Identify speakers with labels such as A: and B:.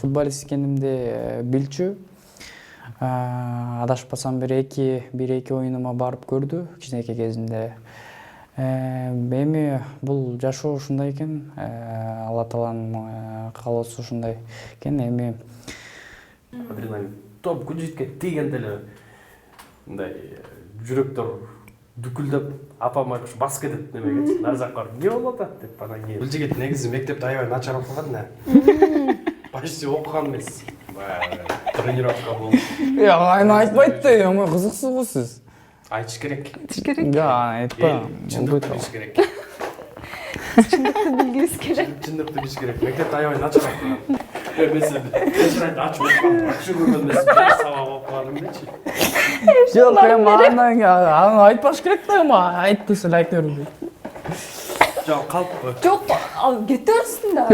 A: футболист экенимди билчү. Адашпасам бир эки оюнума барып көрдү кичинекей кезинде. Эми бул жашоо ушундай экен. Алла тааланын каалоосу ушундай экен. Эми
B: адреналин топ күжүткө тийгенде эле мындай жүрөктөр дүкүлдөп апама бас кетет немеге. Нар жакка барып эмне болуп атат деп анан кийин. Бул жигит негизи мектепте аябай начар окуган да. Почти окуган эмес. Тренировка болуп.
A: аны айтпайт да, эме кызыксыз го сиз.
B: Айтыш керек.
A: Айтпа.
B: Чындыкты билиш керек.
C: Чындыкты билгибиз керек.
B: Чындыкты билиш керек. Мектепте аябай начар окуган. Эмесе эшрайт ачып окуган. Акшы көргөн эмес. Сабак окуган эмнечи.
A: Жок, аны айтпаш керек да, эми айтты сен айта бер.
B: Жок, калппы.
C: Жок, кете берсин да.